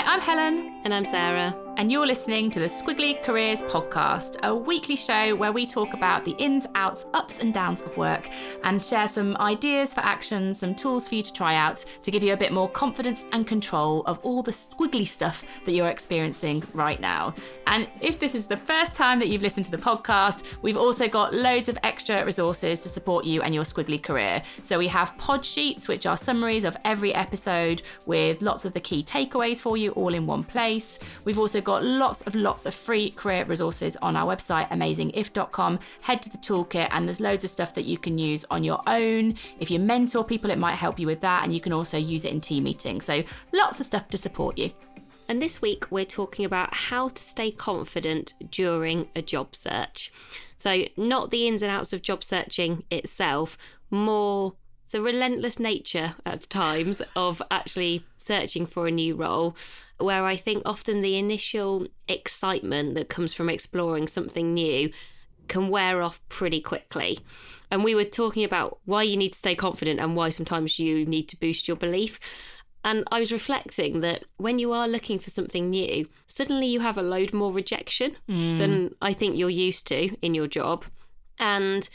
I'm Helen. And I'm Sarah. And you're listening to the Squiggly Careers podcast, a weekly show where we talk about the ins, outs, ups and downs of work and share some ideas for action, some tools for you to try out to give you a bit more confidence and control of all the squiggly stuff that you're experiencing right now. And if this is the first time that you've listened to the podcast, we've also got loads of extra resources to support you and your squiggly career. So we have pod sheets, which are summaries of every episode with lots of the key takeaways for you all in one place. We've also got lots of free career resources on our website, amazingif.com. Head to the toolkit and there's loads of stuff that you can use on your own. If you mentor people, it might help you with that, and you can also use it in team meetings. So lots of stuff to support you. And this week we're talking about how to stay confident during a job search. So not the ins and outs of job searching itself, more the relentless nature at times of actually searching for a new role, where I think often the initial excitement that comes from exploring something new can wear off pretty quickly. And we were talking about why you need to stay confident and why sometimes you need to boost your belief. And I was reflecting that when you are looking for something new, suddenly you have a load more rejection than I think you're used to in your job. And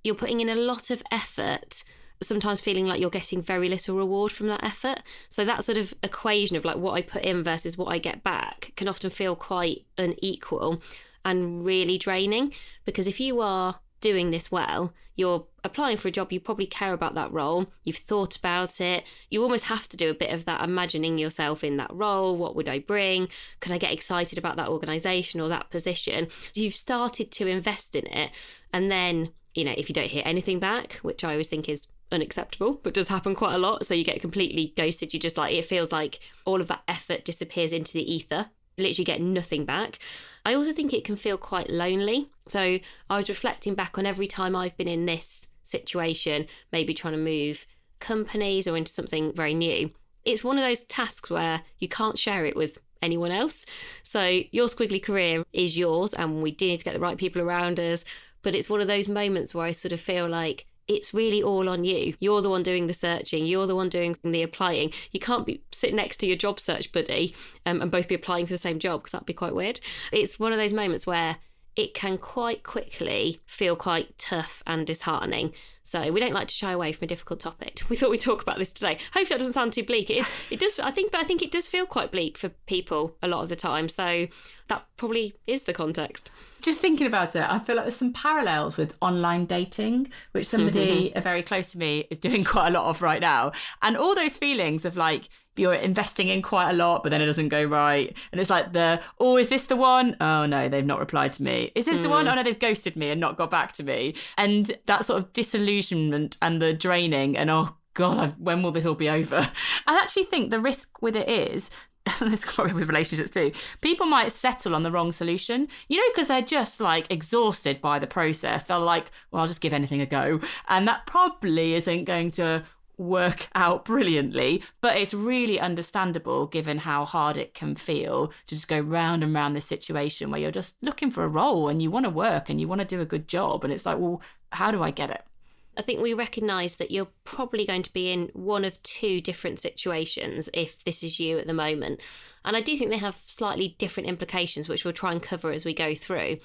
you're putting in a lot of effort, sometimes feeling like you're getting very little reward from that effort. So that sort of equation of like what I put in versus what I get back can often feel quite unequal and really draining, because if you are doing this well, you're applying for a job, you probably care about that role, you've thought about it, you almost have to do a bit of that imagining yourself in that role. What would I bring? Could I get excited about that organisation or that position? So you've started to invest in it, and then, if you don't hear anything back, which I always think is unacceptable, but does happen quite a lot, so you get completely ghosted. You just it feels like all of that effort disappears into the ether, literally get nothing back. I also think it can feel quite lonely. So I was reflecting back on every time I've been in this situation, maybe trying to move companies or into something very new. It's one of those tasks where you can't share it with anyone else. So your squiggly career is yours, and we do need to get the right people around us. But it's one of those moments where I sort of feel like it's really all on you. You're the one doing the searching. You're the one doing the applying. You can't be sit next to your job search buddy and both be applying for the same job, because that'd be quite weird. It's one of those moments where it can quite quickly feel quite tough and disheartening. So we don't like to shy away from a difficult topic. We thought we'd talk about this today. Hopefully that doesn't sound too bleak. It does. I think it does feel quite bleak for people a lot of the time. So that probably is the context. Just thinking about it, I feel like there's some parallels with online dating, which somebody very close to me is doing quite a lot of right now. And all those feelings of like, you're investing in quite a lot, but then it doesn't go right. And it's like is this the one? Oh no, they've not replied to me. Is this the one? Oh no, they've ghosted me and not got back to me. And that sort of disillusionment and the draining and, oh God, when will this all be over? I actually think the risk with it is, and this probably with relationships too, people might settle on the wrong solution, because they're just like exhausted by the process. They're like, well, I'll just give anything a go. And that probably isn't going to work out brilliantly, but it's really understandable given how hard it can feel to just go round and round this situation where you're just looking for a role and you want to work and you want to do a good job, and it's like, well, how do I get it? I think we recognise that you're probably going to be in one of two different situations if this is you at the moment. And I do think they have slightly different implications, which we'll try and cover as we go through.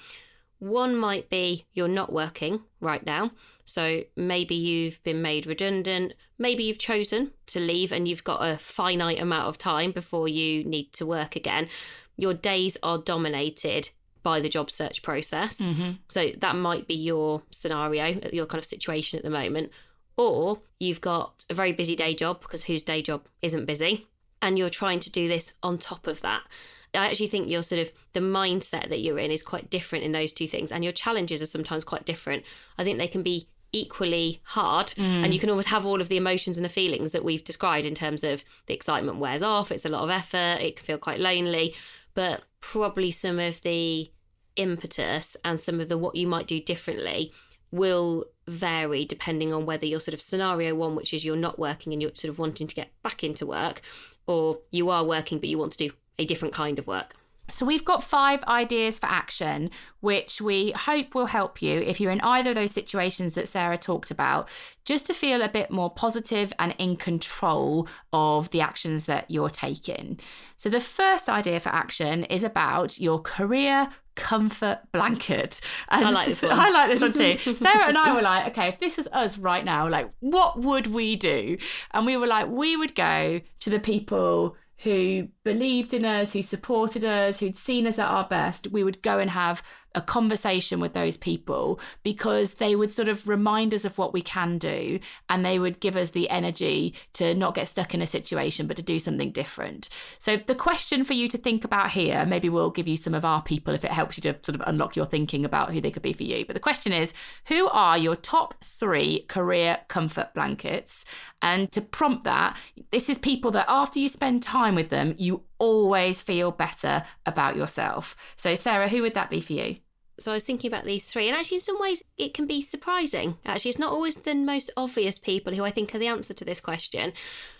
One might be you're not working right now. So maybe you've been made redundant. Maybe you've chosen to leave and you've got a finite amount of time before you need to work again. Your days are dominated by the job search process. So that might be your scenario, your kind of situation at the moment. Or you've got a very busy day job, because whose day job isn't busy? And you're trying to do this on top of that. I actually think you're sort of, the mindset that you're in is quite different in those two things, and your challenges are sometimes quite different. I think they can be equally hard, and you can always have all of the emotions and the feelings that we've described in terms of the excitement wears off, it's a lot of effort, it can feel quite lonely, but probably some of the impetus and some of the what you might do differently will vary depending on whether you're sort of scenario one, which is you're not working and you're sort of wanting to get back into work, or you are working but you want to do a different kind of work. So we've got 5 ideas for action, which we hope will help you if you're in either of those situations that Sarah talked about, just to feel a bit more positive and in control of the actions that you're taking. So the first idea for action is about your career comfort blanket. And I like this one. I like this one too. Sarah and I were like, okay, if this was us right now, like, what would we do? And we were like, we would go to the people who believed in us, who supported us, who'd seen us at our best. We would go and have a conversation with those people, because they would sort of remind us of what we can do, and they would give us the energy to not get stuck in a situation, but to do something different. So the question for you to think about here, maybe we'll give you some of our people if it helps you to sort of unlock your thinking about who they could be for you. But the question is, who are your top 3 career comfort blankets? And to prompt that, this is people that after you spend time with them, you always feel better about yourself. So Sarah, who would that be for you? So I was thinking about these 3, and actually in some ways it can be surprising. Actually, it's not always the most obvious people who I think are the answer to this question.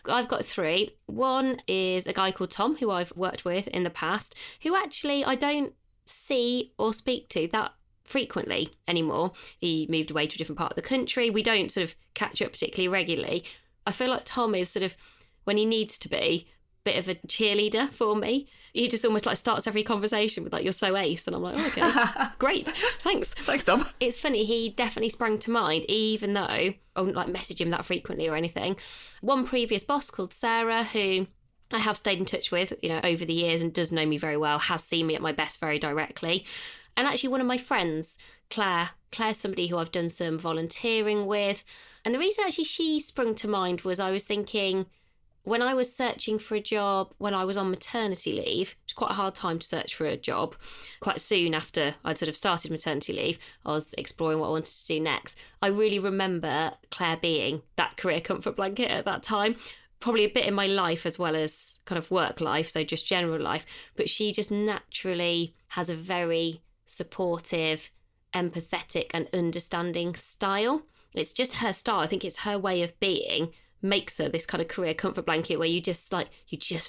I've got 3. One is a guy called Tom, who I've worked with in the past, who actually I don't see or speak to that frequently anymore. He moved away to a different part of the country. We don't sort of catch up particularly regularly. I feel like Tom is sort of, when he needs to be, a bit of a cheerleader for me. He just almost like starts every conversation with like, "You're so ace," and I'm like, "Oh, okay, great, thanks." Thanks, Tom. It's funny, he definitely sprang to mind, even though I wouldn't like message him that frequently or anything. One previous boss called Sarah, who I have stayed in touch with, over the years, and does know me very well, has seen me at my best very directly. And actually one of my friends, Claire's somebody who I've done some volunteering with. And the reason actually she sprung to mind was I was thinking, when I was searching for a job when I was on maternity leave, it was quite a hard time to search for a job. Quite soon after I'd sort of started maternity leave, I was exploring what I wanted to do next. I really remember Claire being that career comfort blanket at that time. Probably a bit in my life as well as kind of work life, so just general life. But she just naturally has a very supportive, empathetic and understanding style. It's just her style. I think it's her way of being makes her this kind of career comfort blanket where you just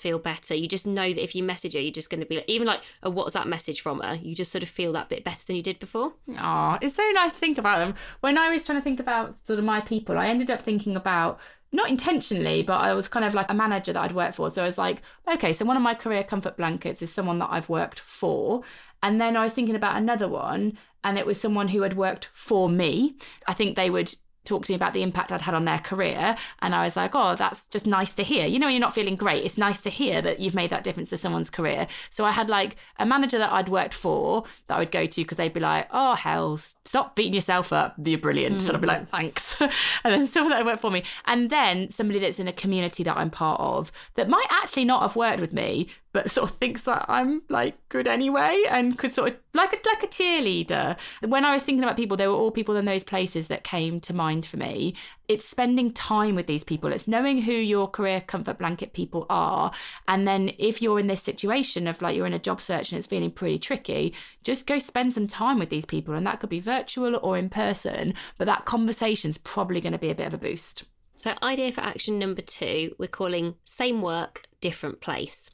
feel better. You just know that if you message her, you're just going to be like, even like a WhatsApp message from her, you just sort of feel that bit better than you did before. Oh, it's so nice to think about them. When I was trying to think about sort of my people, I ended up thinking about, not intentionally, but I was kind of like a manager that I'd worked for. So I was like, okay, so one of my career comfort blankets is someone that I've worked for. And then I was thinking about another one, and it was someone who had worked for me. I think they would talk to me about the impact I'd had on their career. And I was like, oh, that's just nice to hear. When you're not feeling great, it's nice to hear that you've made that difference to someone's career. So I had like a manager that I'd worked for that I would go to because they'd be like, oh, hell, stop beating yourself up. You're brilliant. Mm-hmm. And I'd be like, thanks. And then someone that worked for me. And then somebody that's in a community that I'm part of that might actually not have worked with me, but sort of thinks that I'm like good anyway and could sort of like a cheerleader. When I was thinking about people, they were all people in those places that came to mind for me. It's spending time with these people. It's knowing who your career comfort blanket people are. And then if you're in this situation of like you're in a job search and it's feeling pretty tricky, just go spend some time with these people. And that could be virtual or in person, but that conversation's probably going to be a bit of a boost. So idea for action number 2, we're calling same work, different place.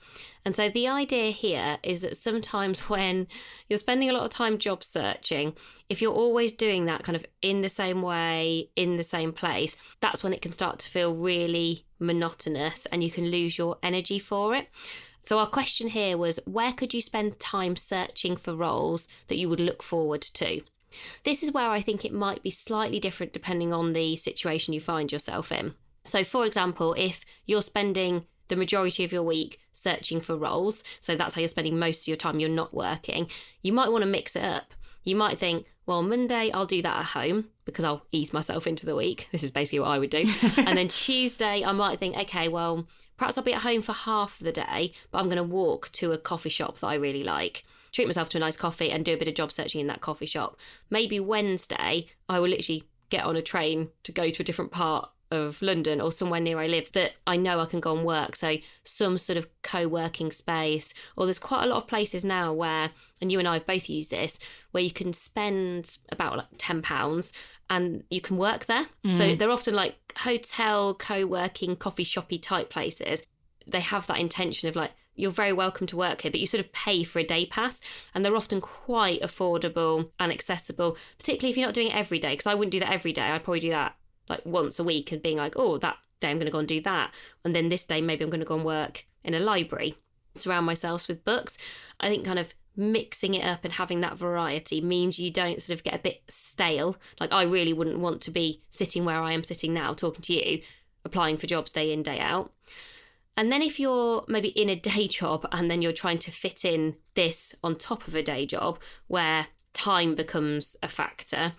And so the idea here is that sometimes when you're spending a lot of time job searching, if you're always doing that kind of in the same way, in the same place, that's when it can start to feel really monotonous and you can lose your energy for it. So our question here was, where could you spend time searching for roles that you would look forward to? This is where I think it might be slightly different depending on the situation you find yourself in. So for example, if you're spending the majority of your week searching for roles, so that's how you're spending most of your time, you're not working, you might want to mix it up. You might think, well, Monday I'll do that at home because I'll ease myself into the week. This is basically what I would do. And then Tuesday I might think, okay, well, perhaps I'll be at home for half the day, but I'm going to walk to a coffee shop that I really like, treat myself to a nice coffee and do a bit of job searching in that coffee shop. Maybe Wednesday I will literally get on a train to go to a different part of London or somewhere near I live that I know I can go and work. So some sort of co-working space, or there's quite a lot of places now where, and you and I have both used this, where you can spend about like £10 and you can work there. So they're often like hotel, co-working, coffee shoppy type places. They have that intention of like you're very welcome to work here, but you sort of pay for a day pass, and they're often quite affordable and accessible, particularly if you're not doing it every day, because I wouldn't do that every day. I'd probably do that like once a week and being like, oh, that day I'm going to go and do that. And then this day, maybe I'm going to go and work in a library, surround myself with books. I think kind of mixing it up and having that variety means you don't sort of get a bit stale. Like, I really wouldn't want to be sitting where I am sitting now, talking to you, applying for jobs day in, day out. And then if you're maybe in a day job and then you're trying to fit in this on top of a day job where time becomes a factor,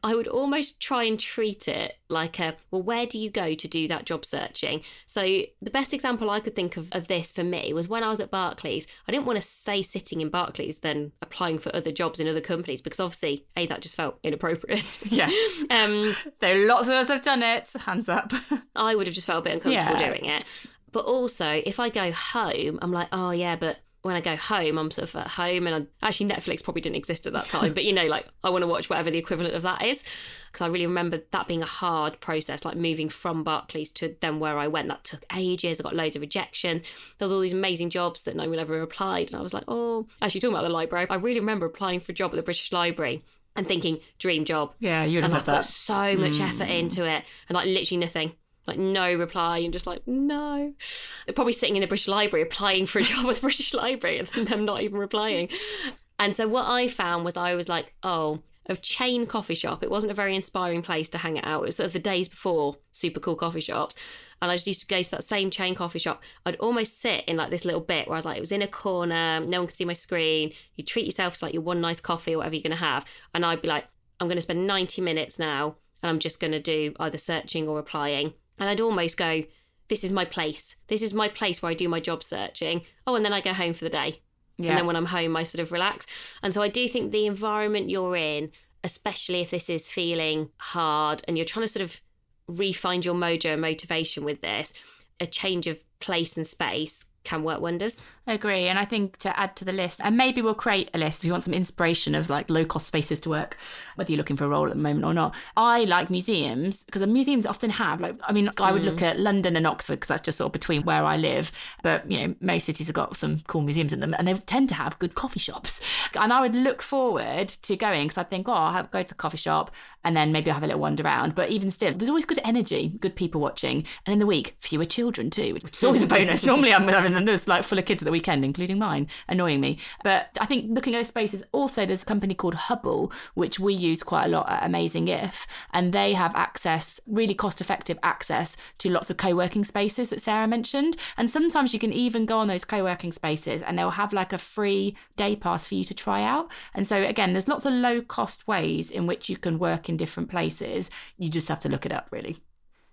I would almost try and treat it like well, where do you go to do that job searching? So the best example I could think of this for me was when I was at Barclays. I didn't want to stay sitting in Barclays then applying for other jobs in other companies, because obviously, that just felt inappropriate. Yeah. There are lots of us have done it. Hands up. I would have just felt a bit uncomfortable doing it. But also, if I go home, I'm like, oh yeah, but when I go home, I'm sort of at home, and actually Netflix probably didn't exist at that time, but like I want to watch whatever the equivalent of that is. Because I really remember that being a hard process, like moving from Barclays to then where I went. That took ages. I got loads of rejections. There was all these amazing jobs that no one ever applied. And I was like, oh, actually talking about the library, I really remember applying for a job at the British Library and thinking, dream job. Yeah, you'd have had that. And I put so much effort into it, and like literally nothing. Like no reply, and just like, no. They're probably sitting in the British Library applying for a job at the British Library and them not even replying. And so what I found was I was like, oh, a chain coffee shop. It wasn't a very inspiring place to hang out. It was sort of the days before super cool coffee shops. And I just used to go to that same chain coffee shop. I'd almost sit in like this little bit where I was like, it was in a corner, no one could see my screen. You treat yourself to like your one nice coffee or whatever you're going to have. And I'd be like, I'm going to spend 90 minutes now, and I'm just going to do either searching or applying. And I'd almost go, this is my place. This is my place where I do my job searching. Oh, and then I go home for the day. Yeah. And then when I'm home, I sort of relax. And so I do think the environment you're in, especially if this is feeling hard and you're trying to sort of re-find your mojo and motivation with this, a change of place and space can work wonders. I agree. And I think to add to the list, and maybe we'll create a list if you want some inspiration of like low cost spaces to work, whether you're looking for a role at the moment or not. I like museums because museums often have I would look at London and Oxford because that's just sort of between where I live. But, most cities have got some cool museums in them, and they tend to have good coffee shops. And I would look forward to going because I think, I'll go to the coffee shop and then maybe I'll have a little wander around. But even still, there's always good energy, good people watching. And in the week, fewer children too, which is always a bonus. Normally I'm there's like full of kids at the weekend, including mine, annoying me. But I think looking at those spaces, also there's a company called Hubble, which we use quite a lot at Amazing If, and they have access, really cost-effective access to lots of co-working spaces that Sarah mentioned. And sometimes you can even go on those co-working spaces and they'll have like a free day pass for you to try out. And so again, there's lots of low-cost ways in which you can work in different places. You just have to look it up, really.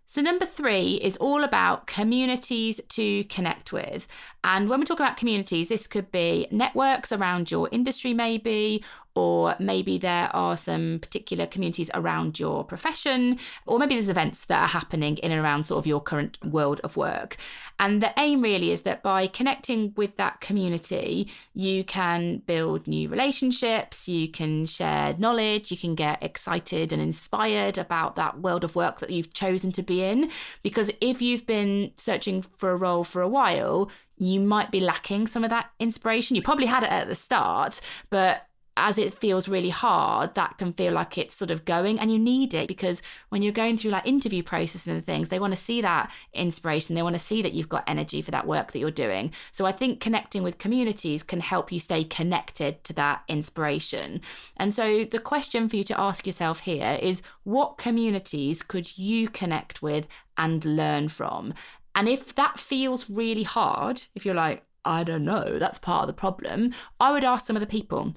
So number 3 is all about communities to connect with. And when we talk about communities, this could be networks around your industry maybe, or maybe there are some particular communities around your profession, or maybe there's events that are happening in and around sort of your current world of work. And the aim really is that by connecting with that community, you can build new relationships, you can share knowledge, you can get excited and inspired about that world of work that you've chosen to be in. Because if you've been searching for a role for a while, you might be lacking some of that inspiration. You probably had it at the start, but as it feels really hard, that can feel like it's sort of going, and you need it because when you're going through like interview processes and things, they want to see that inspiration. They want to see that you've got energy for that work that you're doing. So I think connecting with communities can help you stay connected to that inspiration. And so the question for you to ask yourself here is, what communities could you connect with and learn from? And if that feels really hard, if you're like, I don't know, that's part of the problem, I would ask some of the people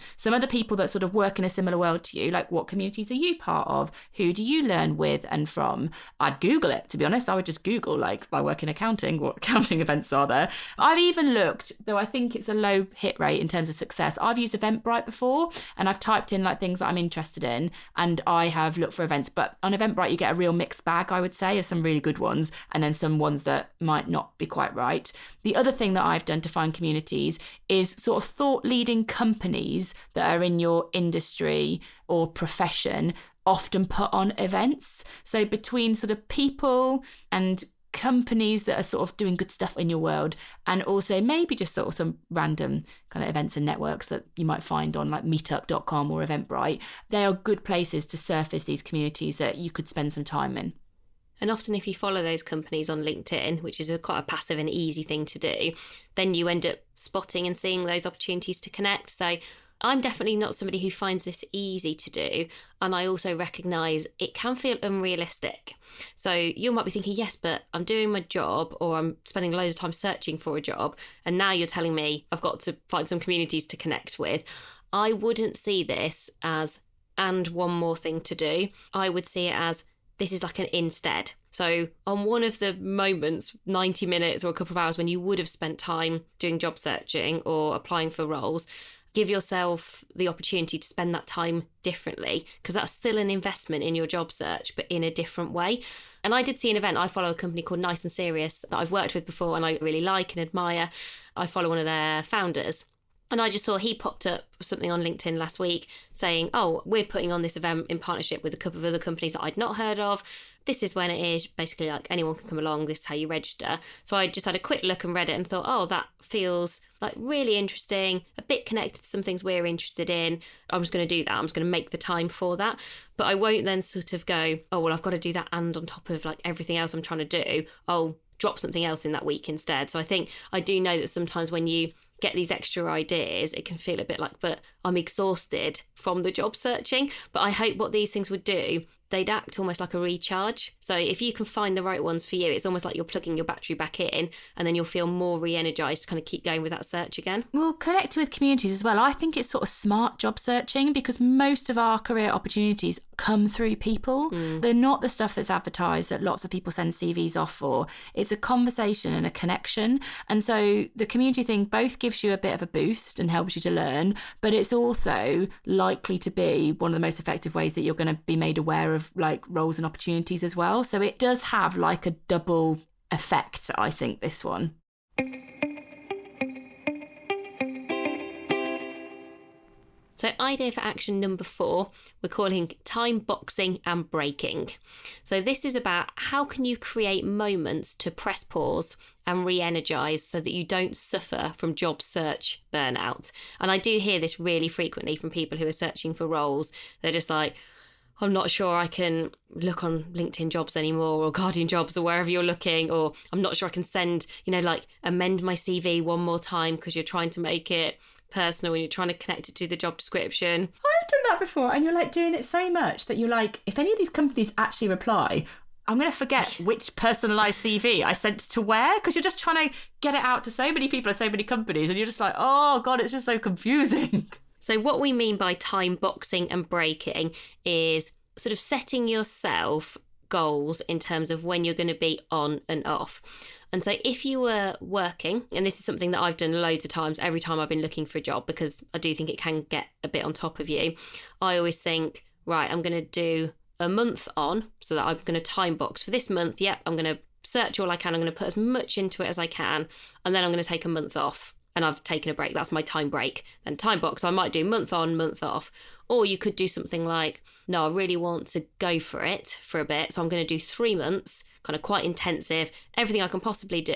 that sort of work in a similar world to you, like what communities are you part of? Who do you learn with and from? I'd Google it, to be honest. I would just Google, like, I work in accounting, what accounting events are there? I've even looked, though I think it's a low hit rate in terms of success, I've used Eventbrite before and I've typed in like things that I'm interested in and I have looked for events. But on Eventbrite, you get a real mixed bag, I would say, of some really good ones and then some ones that might not be quite right. The other thing that I've done to find communities is sort of thought leading companies that are in your industry or profession often put on events. So between sort of people and companies that are sort of doing good stuff in your world, and also maybe just sort of some random kind of events and networks that you might find on like meetup.com or Eventbrite. They are good places to surface these communities that you could spend some time in. And often if you follow those companies on LinkedIn, which is quite a passive and easy thing to do, then you end up spotting and seeing those opportunities to connect. So I'm definitely not somebody who finds this easy to do. And I also recognise it can feel unrealistic. So you might be thinking, yes, but I'm doing my job, or I'm spending loads of time searching for a job, and now you're telling me I've got to find some communities to connect with. I wouldn't see this as, and one more thing to do. I would see it as, this is like an instead. So on one of the moments, 90 minutes or a couple of hours when you would have spent time doing job searching or applying for roles, give yourself the opportunity to spend that time differently, because that's still an investment in your job search, but in a different way. And I did see an event. I follow a company called Nice and Serious that I've worked with before and I really like and admire. I follow one of their founders. And I just saw he popped up something on LinkedIn last week saying, oh, we're putting on this event in partnership with a couple of other companies that I'd not heard of. This is when it is. Basically, like, anyone can come along. This is how you register. So I just had a quick look and read it and thought, oh, that feels like really interesting, a bit connected to some things we're interested in. I'm just going to do that. I'm just going to make the time for that. But I won't then sort of go, oh, well, I've got to do that. And on top of like everything else I'm trying to do, I'll drop something else in that week instead. So I think I do know that sometimes when you get these extra ideas, it can feel a bit like, but I'm exhausted from the job searching. But I hope what these things would do, they'd act almost like a recharge. So if you can find the right ones for you, it's almost like you're plugging your battery back in, and then you'll feel more re-energized to kind of keep going with that search again. Well, connecting with communities as well. I think it's sort of smart job searching, because most of our career opportunities come through people. They're not the stuff that's advertised that lots of people send CVs off for. It's a conversation and a connection. And so the community thing both gives you a bit of a boost and helps you to learn, but it's also likely to be one of the most effective ways that you're going to be made aware of like roles and opportunities as well. So it does have like a double effect, I think, this one. So idea for action number 4, we're calling time boxing and breaking. So this is about how can you create moments to press pause and re-energise so that you don't suffer from job search burnout. And I do hear this really frequently from people who are searching for roles. They're just like, I'm not sure I can look on LinkedIn jobs anymore, or Guardian jobs, or wherever you're looking, or I'm not sure I can send, like amend my CV one more time because you're trying to make it personal and you're trying to connect it to the job description. I've done that before, and you're like doing it so much that you're like, if any of these companies actually reply, I'm going to forget which personalised CV I sent to where, because you're just trying to get it out to so many people and so many companies, and you're just like, oh God, it's just so confusing. So what we mean by time boxing and breaking is sort of setting yourself goals in terms of when you're going to be on and off. And so if you were working, and this is something that I've done loads of times every time I've been looking for a job, because I do think it can get a bit on top of you, I always think, right, I'm going to do a month on, so that I'm going to time box for this month. Yep, I'm going to search all I can. I'm going to put as much into it as I can. And then I'm going to take a month off. And I've taken a break. That's my time break. Then time box, I might do month on, month off. Or you could do something like, no, I really want to go for it for a bit. So I'm going to do 3 months, kind of quite intensive, everything I can possibly do.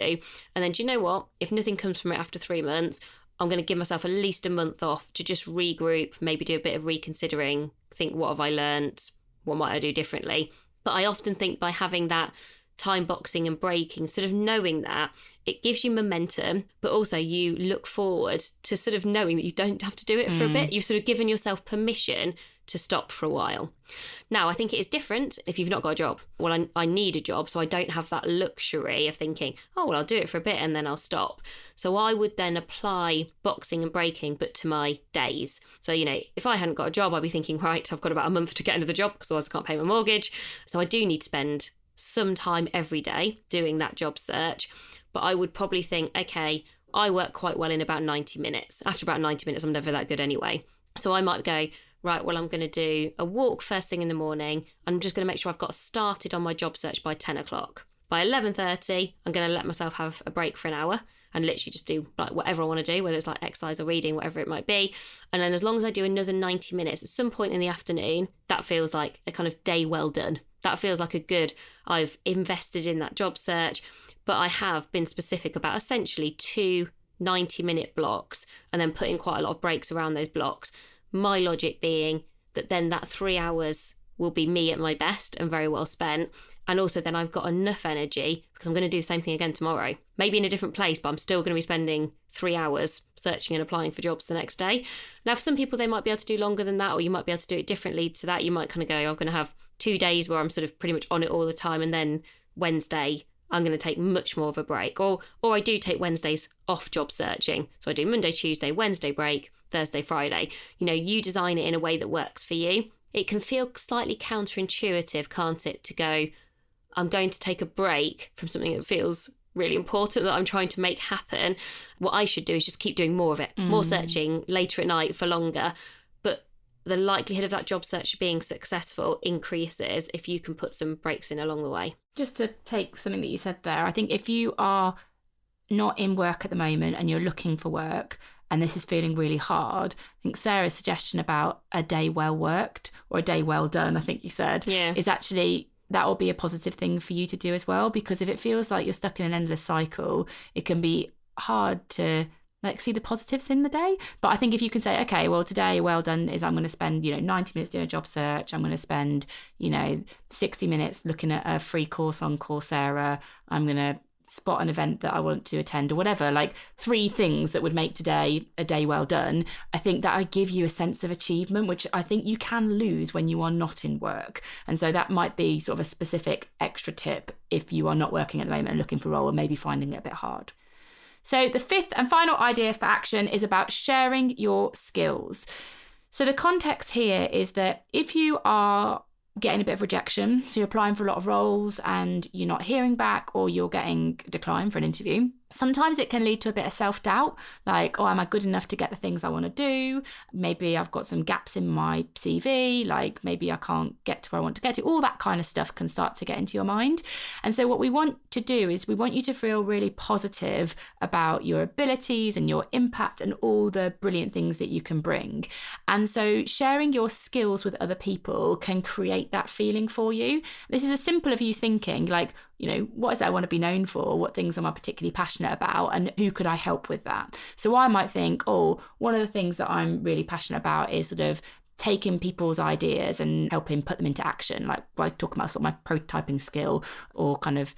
And then do you know what? If nothing comes from it after 3 months, I'm going to give myself at least a month off to just regroup, maybe do a bit of reconsidering, think, what have I learned? What might I do differently? But I often think by having that time boxing and breaking, sort of knowing that, it gives you momentum, but also you look forward to sort of knowing that you don't have to do it for a bit. You've sort of given yourself permission to stop for a while. Now, I think it is different if you've not got a job. Well, I need a job, so I don't have that luxury of thinking, oh, well, I'll do it for a bit and then I'll stop. So I would then apply boxing and breaking, but to my days. So, if I hadn't got a job, I'd be thinking, right, I've got about a month to get another job because otherwise I can't pay my mortgage. So I do need to spend some time every day doing that job search. But I would probably think, okay, I work quite well in about 90 minutes. After about 90 minutes, I'm never that good anyway. So I might go, right, well, I'm going to do a walk first thing in the morning. I'm just going to make sure I've got started on my job search by 10 o'clock. By 11:30, I'm going to let myself have a break for an hour and literally just do like whatever I want to do, whether it's like exercise or reading, whatever it might be. And then as long as I do another 90 minutes at some point in the afternoon, that feels like a kind of day well done. that feels like I've invested in that job search, but I have been specific about essentially 2 90-minute blocks and then putting quite a lot of breaks around those blocks. My logic being that then that 3 hours will be me at my best and very well spent. And also then I've got enough energy because I'm going to do the same thing again tomorrow. Maybe in a different place, but I'm still going to be spending 3 hours searching and applying for jobs the next day. Now, for some people, they might be able to do longer than that, or you might be able to do it differently to that. You might kind of go, I'm going to have 2 days where I'm sort of pretty much on it all the time. And then Wednesday, I'm going to take much more of a break. Or I do take Wednesdays off job searching. So I do Monday, Tuesday, Wednesday break, Thursday, Friday. You know, you design it in a way that works for you. It can feel slightly counterintuitive, can't it, to go, I'm going to take a break from something that feels really important that I'm trying to make happen. What I should do is just keep doing more of it, more searching later at night for longer. But the likelihood of that job search being successful increases if you can put some breaks in along the way. Just to take something that you said there, I think if you are not in work at the moment and you're looking for work and this is feeling really hard, I think Sarah's suggestion about a day well worked or a day well done, I think you said, is actually, that will be a positive thing for you to do as well. Because if it feels like you're stuck in an endless cycle, it can be hard to see the positives in the day. But I think if you can say, okay, well, today well done is I'm going to spend 90 minutes doing a job search, I'm going to spend 60 minutes looking at a free course on Coursera, I'm going to spot an event that I want to attend, or whatever, 3 things that would make today a day well done. I think that I give you a sense of achievement, which I think you can lose when you are not in work. And so that might be sort of a specific extra tip if you are not working at the moment and looking for a role and maybe finding it a bit hard. So the 5th and final idea for action is about sharing your skills. So the context here is that if you are getting a bit of rejection, so you're applying for a lot of roles and you're not hearing back, or you're getting declined for an interview, sometimes it can lead to a bit of self-doubt, like, oh, am I good enough to get the things I want to do? Maybe I've got some gaps in my CV, like maybe I can't get to where I want to get to. All that kind of stuff can start to get into your mind. And so what we want to do is we want you to feel really positive about your abilities and your impact and all the brilliant things that you can bring. And so sharing your skills with other people can create that feeling for you. This is as simple as you thinking, like, what is it I want to be known for? What things am I particularly passionate about? And who could I help with that? So I might think, one of the things that I'm really passionate about is sort of taking people's ideas and helping put them into action. Like I talk about sort of my prototyping skill, or kind of,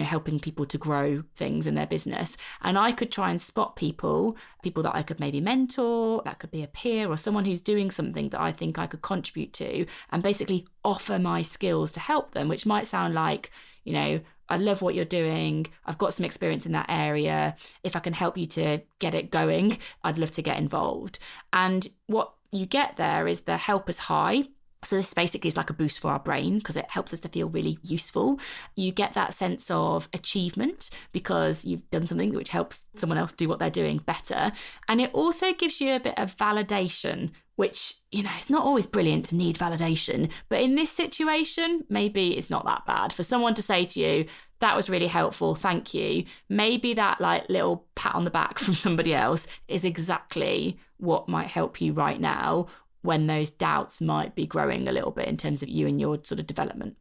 helping people to grow things in their business. And I could try and spot people that I could maybe mentor, that could be a peer or someone who's doing something that I think I could contribute to, and basically offer my skills to help them, which might sound like, I love what you're doing, I've got some experience in that area, if I can help you to get it going, I'd love to get involved. And what you get there is the helper's high. So this basically is like a boost for our brain because it helps us to feel really useful. You get that sense of achievement because you've done something which helps someone else do what they're doing better. And it also gives you a bit of validation, which, it's not always brilliant to need validation. But in this situation, maybe it's not that bad. For someone to say to you, that was really helpful, thank you. Maybe that little pat on the back from somebody else is exactly what might help you right now, when those doubts might be growing a little bit in terms of you and your sort of development.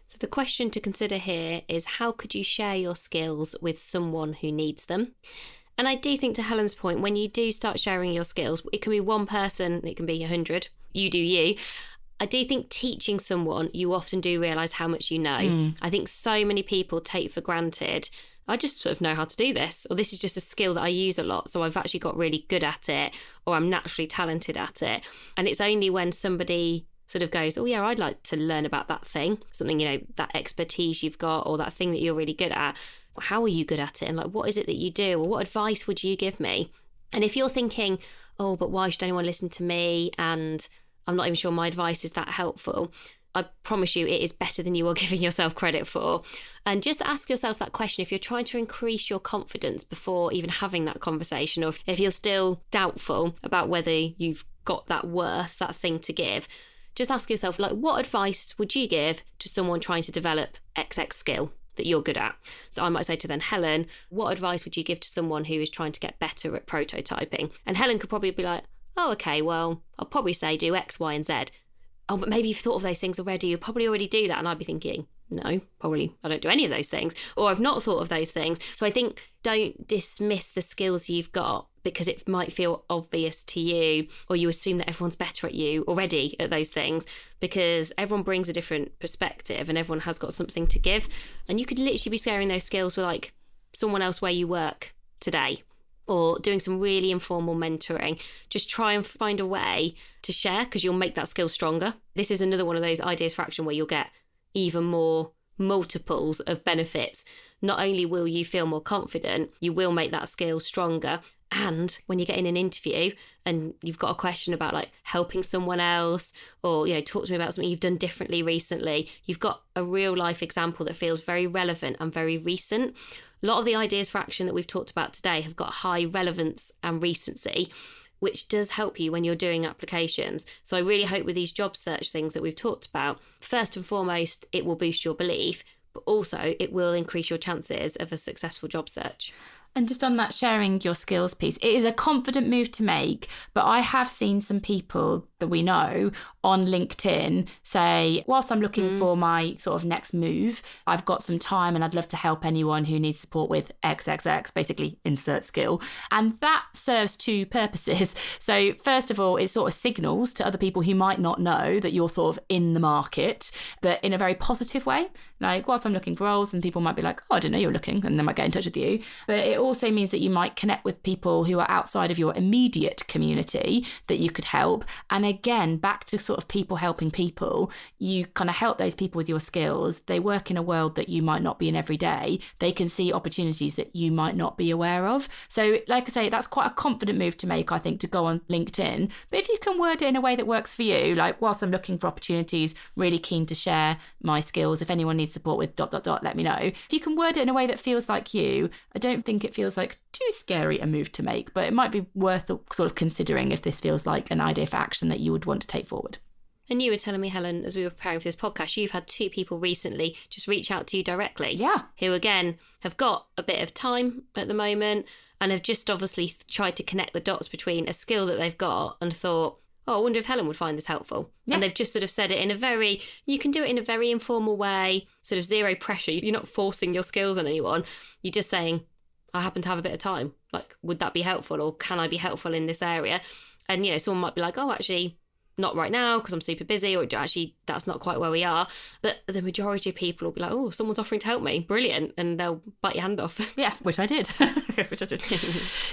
So the question to consider here is, how could you share your skills with someone who needs them? And I do think, to Helen's point, when you do start sharing your skills, it can be one person, it can be 100, you do you. I do think teaching someone, you often do realise how much you know. I think so many people take for granted, I just sort of know how to do this, or this is just a skill that I use a lot, so I've actually got really good at it, or I'm naturally talented at it. And it's only when somebody sort of goes, oh yeah, I'd like to learn about that thing, something, that expertise you've got, or that thing that you're really good at. How are you good at it? And what is it that you do? Or what advice would you give me? And if you're thinking, oh, but why should anyone listen to me? And I'm not even sure my advice is that helpful. I promise you it is better than you are giving yourself credit for. And just ask yourself that question if you're trying to increase your confidence before even having that conversation, or if you're still doubtful about whether you've got that worth, that thing to give. Just ask yourself, what advice would you give to someone trying to develop XX skill that you're good at? So I might say to then, Helen, what advice would you give to someone who is trying to get better at prototyping? And Helen could probably be like, oh, okay, well, I'll probably say do X, Y, and Z. oh, but maybe you've thought of those things already. You probably already do that. And I'd be thinking, no, probably I don't do any of those things, or I've not thought of those things. So I think don't dismiss the skills you've got because it might feel obvious to you, or you assume that everyone's better at you already at those things, because everyone brings a different perspective and everyone has got something to give. And you could literally be sharing those skills with like someone else where you work today, or doing some really informal mentoring. Just try and find a way to share, because you'll make that skill stronger. This is another one of those ideas for action where you'll get even more multiples of benefits. Not only will you feel more confident, you will make that skill stronger. And when you get in an interview and you've got a question about like helping someone else, or, talk to me about something you've done differently recently, you've got a real life example that feels very relevant and very recent. A lot of the ideas for action that we've talked about today have got high relevance and recency, which does help you when you're doing applications. So I really hope with these job search things that we've talked about, first and foremost, it will boost your belief, but also it will increase your chances of a successful job search. And just on that sharing your skills piece, it is a confident move to make, but I have seen some people that we know on LinkedIn say, whilst I'm looking for my sort of next move, I've got some time and I'd love to help anyone who needs support with XXX, basically insert skill. And that serves two purposes. So first of all, it sort of signals to other people who might not know that you're sort of in the market, but in a very positive way. Like, whilst I'm looking for roles, and people might be like, oh, I didn't know you were looking, and they might get in touch with you. But it also means that you might connect with people who are outside of your immediate community that you could help. And again, back to sort of people helping people, you kind of help those people with your skills. They work in a world that you might not be in every day. They can see opportunities that you might not be aware of. So like I say, that's quite a confident move to make, I think, to go on LinkedIn. But if you can word it in a way that works for you, like, whilst I'm looking for opportunities, really keen to share my skills. If anyone needs support with ... let me know. If you can word it in a way that feels like you, I don't think it feels like too scary a move to make, but it might be worth sort of considering if this feels like an idea for action that you would want to take forward. And you were telling me, Helen, as we were preparing for this podcast, you've had 2 people recently just reach out to you directly. Yeah. Who, again, have got a bit of time at the moment and have just obviously tried to connect the dots between a skill that they've got and thought, oh, I wonder if Helen would find this helpful. Yeah. And they've just sort of said it in you can do it in a very informal way, sort of zero pressure. You're not forcing your skills on anyone. You're just saying, I happen to have a bit of time. Like, would that be helpful, or can I be helpful in this area? And, someone might be like, oh, actually, not right now because I'm super busy, or actually that's not quite where we are. But the majority of people will be like, oh, someone's offering to help me. Brilliant. And they'll bite your hand off. Yeah, which I did.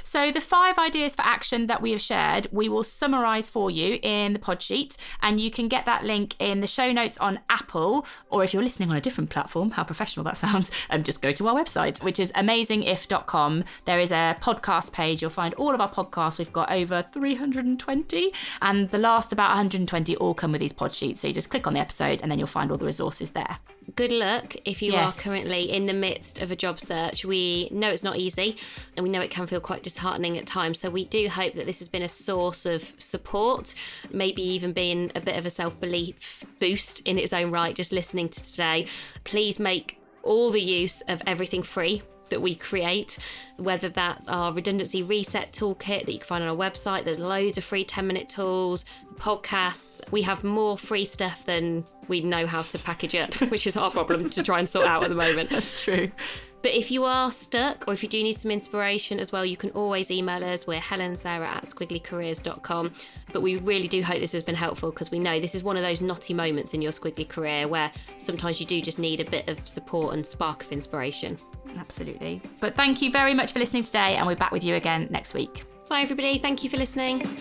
So the 5 ideas for action that we have shared, we will summarise for you in the pod sheet, and you can get that link in the show notes on Apple, or if you're listening on a different platform, how professional that sounds, just go to our website, which is amazingif.com. There is a podcast page. You'll find all of our podcasts. We've got over 320, and the last about 120 all come with these pod sheets. So you just click on the episode and then you'll find all the resources there. Good luck if you are currently in the midst of a job search. We know it's not easy, and we know it can feel quite disheartening at times. So we do hope that this has been a source of support, maybe even being a bit of a self-belief boost in its own right, just listening to today. Please make all the use of everything free that we create, whether that's our redundancy reset toolkit that you can find on our website. There's loads of free 10-minute tools, podcasts. We have more free stuff than we know how to package up, which is our problem to try and sort out at the moment. That's true. But if you are stuck, or if you do need some inspiration as well, you can always email us. We're Helen and Sarah at squigglycareers.com. But we really do hope this has been helpful, because we know this is one of those knotty moments in your squiggly career where sometimes you do just need a bit of support and spark of inspiration. Absolutely. But thank you very much for listening today, and we're back with you again next week. Bye, everybody. Thank you for listening.